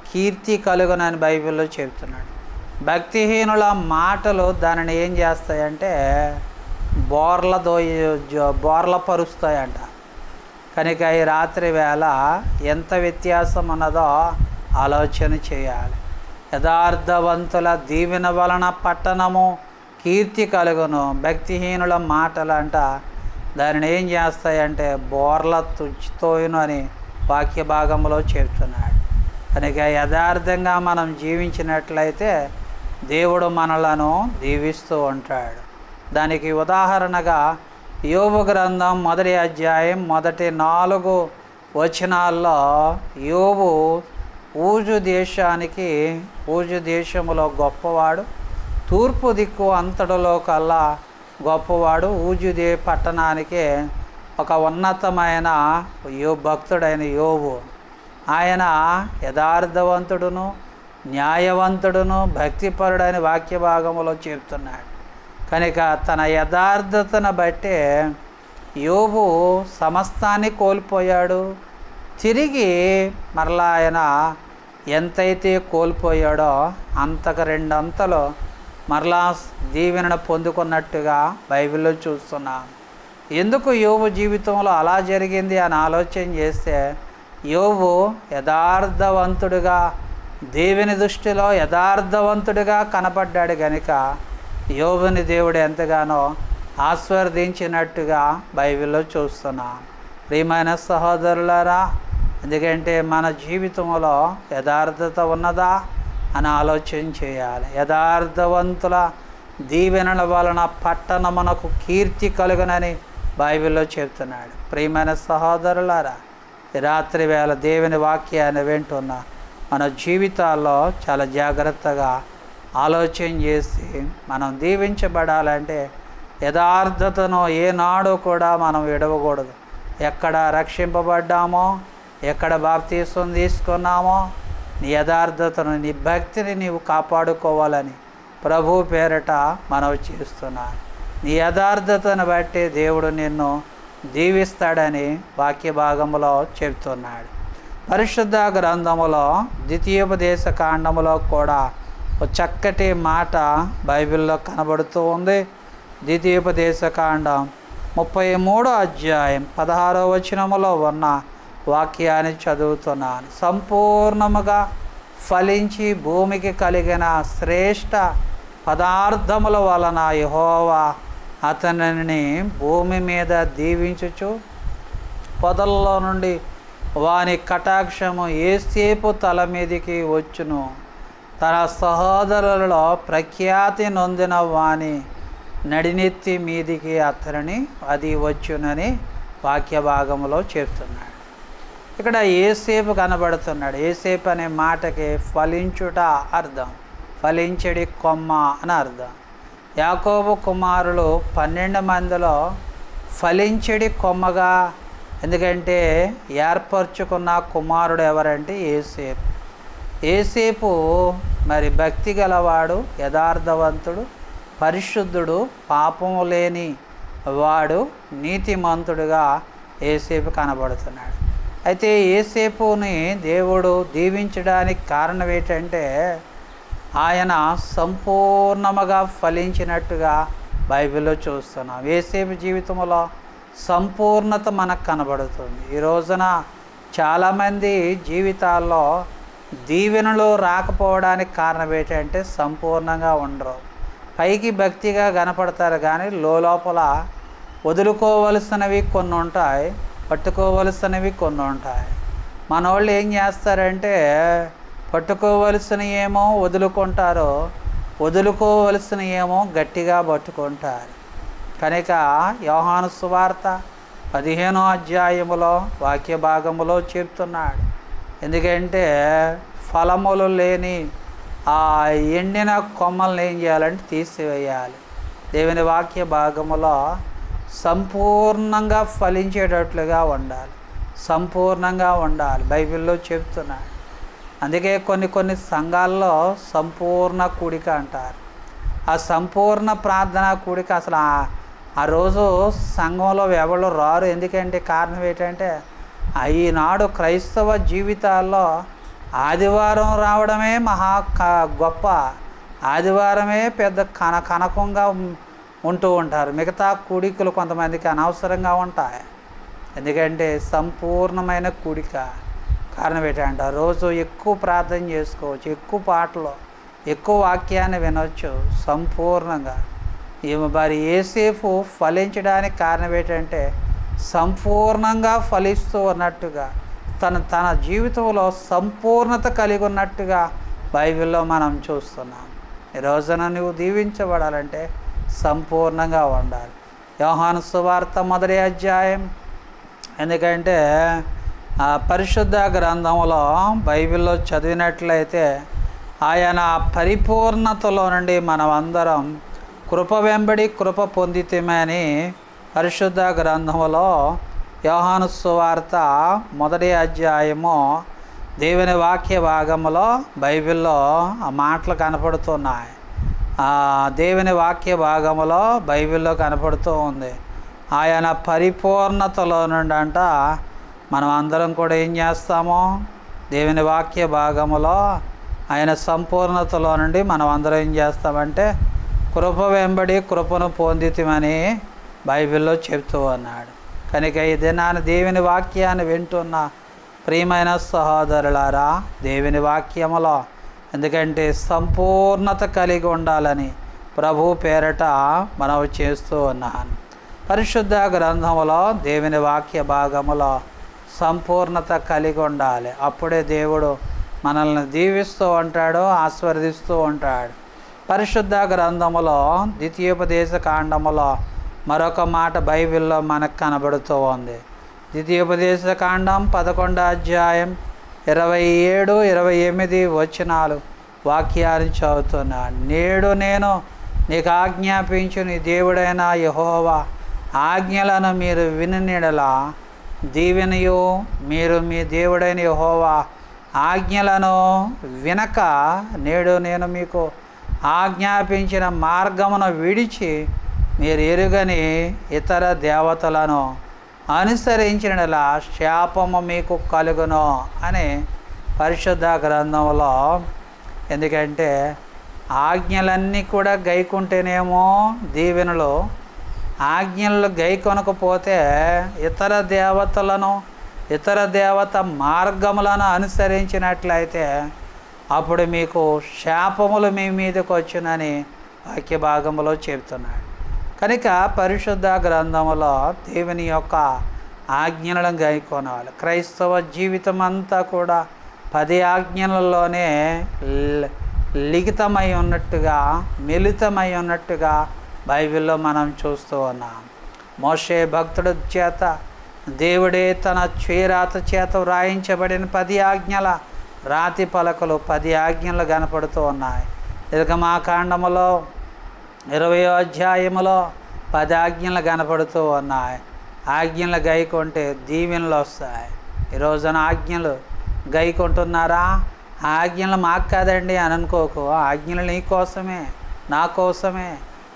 కీర్తి కలుగునని బైబిల్లో చెప్తున్నాడు. భక్తిహీనుల మాటలు దానిని ఏం చేస్తాయంటే బోర్ల పరుస్తాయంట. కనుక ఈ రాత్రి వేళ ఎంత వ్యత్యాసం ఉన్నదో ఆలోచన చేయాలి. యథార్థవంతుల దీవెన వలన పట్టణము కీర్తి కలుగును. భక్తిహీనుల మాటలు అంట దానిని ఏం చేస్తాయంటే బోర్ల తుచ్చితోయును అని వాక్య భాగంలో చెప్తున్నాడు. కనుక యథార్థంగా మనం జీవించినట్లయితే దేవుడు మనలను దీవిస్తూ ఉంటాడు. దానికి ఉదాహరణగా యోబు గ్రంథం 1వ అధ్యాయం మొదటి 4 వచనాల్లో యోబు ఊజు దేశములో గొప్పవాడు, తూర్పు దిక్కు అంతటిలో కల్లా గొప్పవాడు. ఊజుదే పట్టణానికి ఒక ఉన్నతమైన భక్తుడైన యోబు. ఆయన యథార్థవంతుడును న్యాయవంతుడును భక్తిపరుడైన వాక్య భాగంలో చెప్తున్నాడు. కనుక తన యథార్థతను బట్టే యోబు సమస్తాన్ని కోల్పోయాడు. తిరిగి మరలా ఆయన ఎంతైతే కోల్పోయాడో అంతకు 2 అంతలు మరలా దీవెనను పొందుకున్నట్టుగా బైబిల్లో చూస్తున్నాం. ఎందుకు యోబు జీవితంలో అలా జరిగింది అని ఆలోచన చేస్తే యోబు యథార్థవంతుడిగా దేవుని దృష్టిలో యథార్థవంతుడిగా కనపడ్డాడు. కనుక యోబుని దేవుడు ఎంతగానో ఆశీర్వదించినట్టుగా బైబిల్లో చూస్తున్నాం. ప్రియమైన సహోదరులారా, ఎందుకంటే మన జీవితంలో యథార్థత ఉన్నదా అని ఆలోచన చేయాలి. యథార్థవంతుల దీవెనల వలన పట్టణమునకు కీర్తి కలుగునని బైబిల్లో చెప్తున్నాడు. ప్రియమైన సహోదరులారా, రాత్రి వేళ దేవుని వాక్యాన్ని వింటున్న మన జీవితాల్లో చాలా జాగ్రత్తగా ఆలోచన చేసి మనం దీవించబడాలంటే యథార్థతను ఏనాడు కూడా మనం విడవకూడదు. ఎక్కడ రక్షింపబడ్డామో, ఎక్కడ బాప్తీసం తీసుకున్నామో నీ యథార్థతను, నీ భక్తిని నీవు కాపాడుకోవాలని ప్రభు పేరట మనవి చేస్తున్నాను. నీ యథార్థతను బట్టి దేవుడు నిన్ను దీవిస్తాడని వాక్య భాగంలో చెప్తున్నాడు. పరిశుద్ధ గ్రంథములో ద్వితీయోపదేశ కాండములో కూడా ఒక చక్కటి మాట బైబిల్లో కనబడుతూ ఉంది. ద్వితీయోపదేశ కాండం 33వ అధ్యాయం 16వ వచనములో ఉన్న వాక్యాన్ని చదువుతున్నాను. సంపూర్ణముగా ఫలించి భూమికి కలిగిన శ్రేష్ఠ పదార్థముల వలన యెహోవా అతనిని భూమి మీద దీవించుచు పొదల్లో నుండి వాని కటాక్షము యోసేపు తల మీదికి వచ్చును. తన సహోదరులలో ప్రఖ్యాతి నొందిన వాని నడినెత్తి మీదికి అతనిని అది వచ్చునని వాక్య భాగంలో చెప్తున్నాడు. ఇక్కడ యోసేపు కనబడుతున్నాడు. యోసేపు అనే మాటకి ఫలించుట అర్థం, ఫలించడి కొమ్మ అని అర్థం. యాకోబు కుమారులు 12 మందిలో ఫలించడి కొమ్మగా ఎందుకంటే ఏర్పరచుకున్న కుమారుడు ఎవరంటే యోసేపు. యోసేపు మరి భక్తి గలవాడు, యథార్థవంతుడు, పరిశుద్ధుడు, పాపము లేని వాడు, నీతిమంతుడుగా యోసేపు కనబడుతున్నాడు. అయితే యోసేపుని దేవుడు దీవించడానికి కారణం ఏంటంటే ఆయన సంపూర్ణముగా ఫలించినట్టుగా బైబిల్లో చూస్తున్నాం. యోసేపు జీవితంలో సంపూర్ణత మనకు కనబడుతుంది. ఈ రోజున చాలామంది జీవితాల్లో దీవెనలు రాకపోవడానికి కారణం ఏంటంటే సంపూర్ణంగా ఉండరు. పైకి భక్తిగా కనపడతారు కానీ లోపల వదులుకోవలసినవి కొన్ని ఉంటాయి, పట్టుకోవలసినవి కొన్ని ఉంటాయి. మన వాళ్ళు ఏం చేస్తారంటే పట్టుకోవలసిన ఏమో వదులుకుంటారు, వదులుకోవలసిన ఏమో గట్టిగా పట్టుకుంటారు. కనుక యోహాను సువార్త 15వ అధ్యాయములో వాక్య భాగములో చెప్తున్నాడు. ఎందుకంటే ఫలములు లేని ఆ ఎండిన కొమ్మల్ని ఏం చేయాలంటే తీసివేయాలి. దేవుని వాక్య భాగములో సంపూర్ణంగా ఫలించేటట్లుగా ఉండాలి, సంపూర్ణంగా ఉండాలి బైబిల్లో చెప్తున్నాడు. అందుకే కొన్ని సంఘాల్లో సంపూర్ణ కూడిక అంటారు. ఆ సంపూర్ణ ప్రార్థన కూడిక అసలు ఆ రోజు సంఘంలో ఎవరు రారు. ఎందుకంటే కారణం ఏంటంటే ఈనాడు క్రైస్తవ జీవితాల్లో ఆదివారం రావడమే గొప్ప. ఆదివారమే పెద్ద కనకంగా ఉంటూ ఉంటారు. మిగతా కూడికలు కొంతమందికి అనవసరంగా ఉంటాయి. ఎందుకంటే సంపూర్ణమైన కూడిక. కారణం ఏంటంటే రోజు ఎక్కువ ప్రార్థన చేసుకోవచ్చు, ఎక్కువ పాటలు, ఎక్కువ వాక్యాన్ని వినవచ్చు సంపూర్ణంగా. మరి యేసేపు ఫలించడానికి కారణం ఏంటంటే సంపూర్ణంగా ఫలిస్తూ ఉన్నట్టుగా, తన జీవితంలో సంపూర్ణత కలిగి ఉన్నట్టుగా బైబిల్లో మనం చూస్తున్నాం. ఈ రోజున నువ్వు దీవించబడాలంటే సంపూర్ణంగా ఉండాలి. యోహాను సువార్త 1వ అధ్యాయం. ఎందుకంటే పరిశుద్ధ గ్రంథంలో బైబిల్లో చదివినట్లయితే ఆయన పరిపూర్ణతలో నుండి మనం అందరం కృప వెంబడి కృప పొందితమని పరిశుద్ధ గ్రంథంలో యోహాను సువార్త 1వ అధ్యాయము దేవుని వాక్య భాగంలో బైబిల్లో ఆ మాటలు కనపడుతున్నాయి. దేవుని వాక్య భాగంలో బైబిల్లో కనపడుతూ ఉంది. ఆయన పరిపూర్ణతలో నుండి అంట మనం అందరం కూడా ఏం చేస్తామో దేవుని వాక్య భాగంలో ఆయన సంపూర్ణతలో నుండి మనం అందరం ఏం చేస్తామంటే కృప వెంబడి కృపను పొందితమని బైబిల్లో చెప్తూ ఉన్నాడు. కనుక ఈ దినాన్ని దేవుని వాక్యాన్ని వింటున్న ప్రియమైన సహోదరులారా, దేవుని వాక్యములో ఎందుకంటే సంపూర్ణత కలిగి ఉండాలని ప్రభు పేరట మనవి చేస్తూ ఉన్నాను. పరిశుద్ధ గ్రంథములో దేవుని వాక్య భాగములో సంపూర్ణత కలిగి ఉండాలి. అప్పుడే దేవుడు మనల్ని దీవిస్తూ ఉంటాడు, ఆశీర్వదిస్తూ ఉంటాడు. పరిశుద్ధ గ్రంథములో ద్వితీయోపదేశ కాండములో మరొక మాట బైబిల్లో మనకు కనబడుతూ ఉంది. ద్వితీయోపదేశ కాండం 11వ అధ్యాయం 27, 28 వచనాలు వాక్యాన్ని చదువుతున్నాను. నేడు నేను నీకు ఆజ్ఞాపించు నీ దేవుడైన యెహోవా ఆజ్ఞలను మీరు వినినెడలా దీవెనయు, మీరు మీ దేవుడైన యెహోవా ఆజ్ఞలను వినక నేడు నేను మీకు ఆజ్ఞాపించిన మార్గమును విడిచి మీరు ఎరుగని ఇతర దేవతలను అనుసరించినలా శాపము మీకు కలుగును అని పరిశుద్ధ గ్రంథంలో. ఎందుకంటే ఆజ్ఞలన్నీ కూడా గైకుంటేనేమో దీవెనలు, ఆజ్ఞలు గైకొనకపోతే ఇతర దేవతలను, ఇతర దేవత మార్గములను అనుసరించినట్లయితే అప్పుడు మీకు శాపములు మీ మీదకి వచ్చునని వాక్య భాగంలో చెబుతున్నాడు. కనుక పరిశుద్ధ గ్రంథములో దేవుని యొక్క ఆజ్ఞలను గైకొనాలి. క్రైస్తవ జీవితం అంతా కూడా 10 ఆజ్ఞలలోనే లిఖితమై ఉన్నట్టుగా, మిళితమై ఉన్నట్టుగా బైబిల్లో మనం చూస్తూ ఉన్నాం. మోషే భక్తుడి చేత దేవుడే తన చేరాత చేత వ్రాయించబడిన 10 ఆజ్ఞల రాతి పలకలు 10 ఆజ్ఞలు కనపడుతూ ఉన్నాయి. నిర్గమాకాండములో 20వ అధ్యాయములో 10 ఆజ్ఞలు కనపడుతూ ఉన్నాయి. ఆజ్ఞలు గైకొంటే దీవెనలు వస్తాయి. ఈ రోజున ఆజ్ఞలు గైకొంటున్నారా? ఆజ్ఞలు మాకు కాదండి అని అనుకోకు. ఆజ్ఞలు నీ కోసమే, నా కోసమే,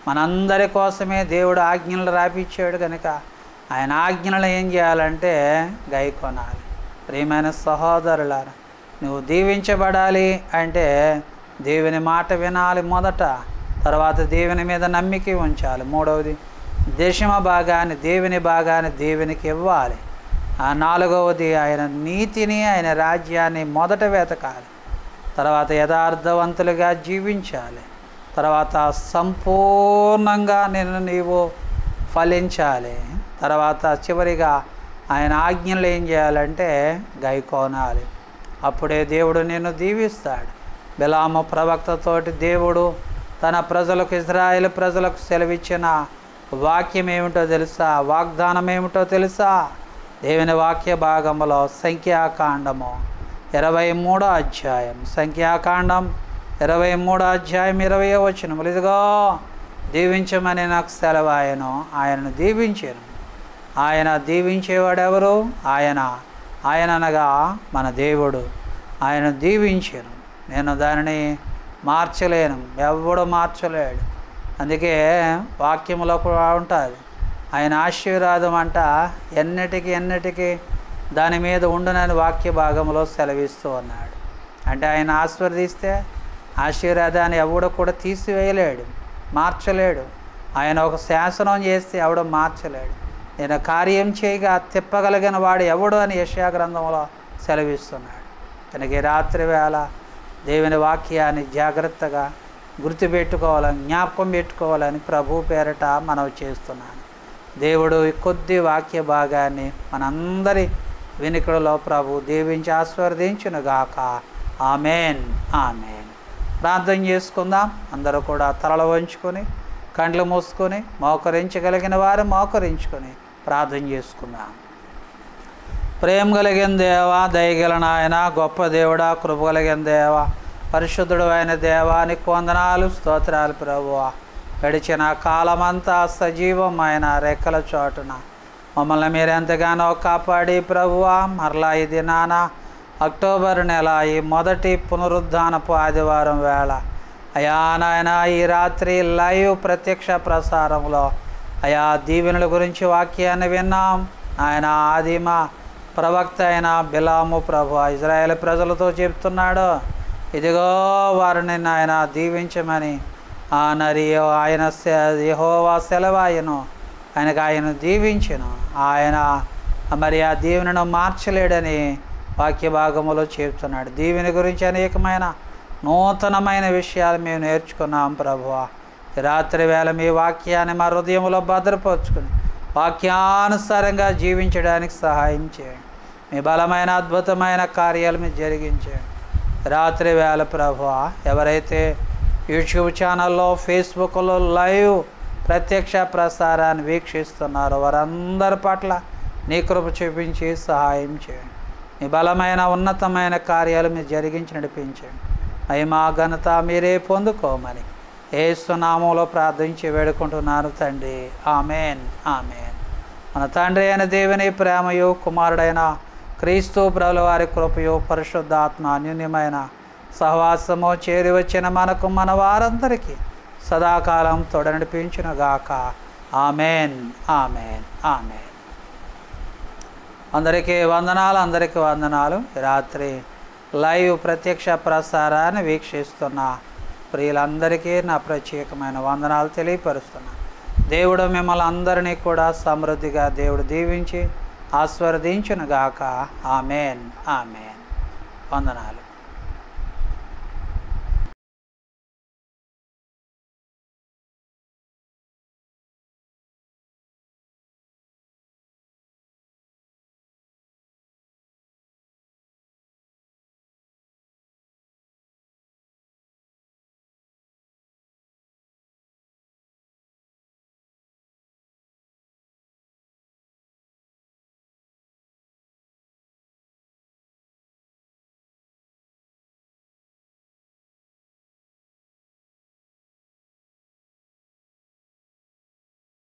మనందరి కోసమే దేవుడు ఆజ్ఞలు రాపిచ్చాడు. కనుక ఆయన ఆజ్ఞలు ఏం చేయాలంటే గైకొనాలి. ప్రియమైన సహోదరులారా, నువ్వు దీవించబడాలి అంటే దేవుని మాట వినాలి మొదట, తర్వాత దేవుని మీద నమ్మిక ఉంచాలి. మూడవది దశమ భాగాన్ని, దేవుని భాగాన్ని దేవునికి ఇవ్వాలి. 4వది ఆయన నీతిని, ఆయన రాజ్యాన్ని మొదట వెతకాలి. తర్వాత యథార్థవంతులుగా జీవించాలి. తర్వాత సంపూర్ణంగా నీవు ఫలించాలి. తర్వాత చివరిగా ఆయన ఆజ్ఞలు ఏం చేయాలంటే గైకోనాలి. అప్పుడే దేవుడు నిన్ను దీవిస్తాడు. బిలాము ప్రవక్తతోటి దేవుడు తన ప్రజలకు, ఇశ్రాయేలు ప్రజలకు సెలవిచ్చిన వాక్యం ఏమిటో తెలుసా? వాగ్దానం ఏమిటో తెలుసా? దేవుని వాక్య భాగంలో సంఖ్యాకాండము 23వ అధ్యాయం, సంఖ్యాకాండం 23వ అధ్యాయం 20వ వచనం, ఇదిగో దీవించమని నాకు సెలవాయను, ఆయనను దీవించాను. ఆయన దీవించేవాడెవరు? ఆయన అనగా మన దేవుడు. ఆయన దీవించాను, నేను దానిని మార్చలేను, ఎవడు మార్చలేడు. అందుకే వాక్యంలో కూడా ఉంటుంది, ఆయన ఆశీర్వాదం అంట ఎన్నటికీ దాని మీద ఉండునని వాక్య భాగంలో సెలవిస్తూ ఉన్నాడు. అంటే ఆయన ఆశీర్వదిస్తే ఆశీర్వాదాన్ని ఎవడు కూడా తీసివేయలేడు, మార్చలేడు. ఆయన ఒక శాసనం చేస్తే ఎవడు మార్చలేడు. నేను కార్యం చేయగా తిప్పగలిగిన వాడు ఎవడు అని యెషయా గ్రంథంలో సెలవిస్తున్నాడు. కనుక ఈ రాత్రి వేళ దేవుని వాక్యాన్ని జాగ్రత్తగా గుర్తుపెట్టుకోవాలని, జ్ఞాపకం పెట్టుకోవాలని ప్రభు పేరట మనవి చేస్తున్నాను. దేవుడు ఈ కొద్ది వాక్య భాగాన్ని మనందరి వినికిడిలో ప్రభు దీవించి ఆశీర్వదించునుగాక. Amen, amen. ప్రార్థన చేసుకుందాం. అందరూ కూడా తలలు వంచుకొని కండ్లు మూసుకొని మోకరించగలిగిన వారు మోకరించుకొని ప్రార్థన చేసుకుందాం. ప్రేమ కలిగిన దేవా, దయగల నాయన, గొప్ప దేవుడా, కృప కలిగిన దేవా, పరిశుద్ధుడు అయిన దేవానికి వందనాలు, స్తోత్రాలు ప్రభువా. గడిచిన కాలమంతా సజీవమైన రెక్కల చోటున మమ్మల్ని మీరు ఎంతగానో కాపాడి ప్రభువా, మరలా ఈ దినాన అక్టోబర్ నెల ఈ మొదటి పునరుద్ధానపు ఆదివారం వేళ అయా నాయన ఈ రాత్రి లైవ్ ప్రత్యక్ష ప్రసారంలో అయా దీవెనల గురించి వాక్యాన్ని విన్నాం. ఆయన ఆదిమ ప్రవక్త అయిన బిలాము ప్రభు ఇజ్రాయేల్ ప్రజలతో చెప్తున్నాడు, ఇదిగో వారిని ఆయన దీవించమని. ఆయన యెహోవా సెలవాయను, ఆయన దీవించను. ఆయన మరి ఆ దీవెనను మార్చలేడని వాక్య భాగములో చెప్తున్నాడు. దీవెన గురించి అనేకమైన నూతనమైన విషయాలు మేము నేర్చుకున్నాం ప్రభువా. రాత్రి వేళ మీ వాక్యాన్ని మా హృదయంలో భద్రపరుచుకుని వాక్యానుసారంగా జీవించడానికి సహాయం చేయండి. మీ బలమైన అద్భుతమైన కార్యాలు మీరు జరిగించండి. రాత్రి వేళ ప్రభువా, ఎవరైతే యూట్యూబ్ ఛానల్లో, ఫేస్బుక్లో లైవ్ ప్రత్యక్ష ప్రసారాన్ని వీక్షిస్తున్నారో వారందరి పట్ల నీ కృప చూపించి సహాయం చేయండి. మీ బలమైన ఉన్నతమైన కార్యాలు మీరు జరిగించి నడిపించండి. మహిమా ఘనత మీరే పొందుకోమని యేసు నామములో ప్రార్థించి వేడుకుంటున్నాను తండ్రి. Amen, amen. మన తండ్రి అయిన దేవుని ప్రేమయు, కుమారుడైన క్రీస్తు ప్రభుల వారి కృపయు, పరిశుద్ధాత్మ అన్యోన్యమైన సహవాసము చేరి వచ్చిన మనకు మన వారందరికీ సదాకాలం తోడ నడిపించునుగాక. Amen, amen, amen. అందరికీ వందనాలు, అందరికీ వందనాలు. రాత్రి లైవ్ ప్రత్యక్ష ప్రసారాన్ని వీక్షిస్తున్న ప్రియులందరికీ నా ప్రత్యేకమైన వందనాలు తెలియపరుస్తున్నాను. దేవుడు మిమ్మల్ని అందరినీ కూడా సమృద్ధిగా దేవుడు దీవించి ఆశీర్వదించునుగాక. Amen, amen. వందనాలు.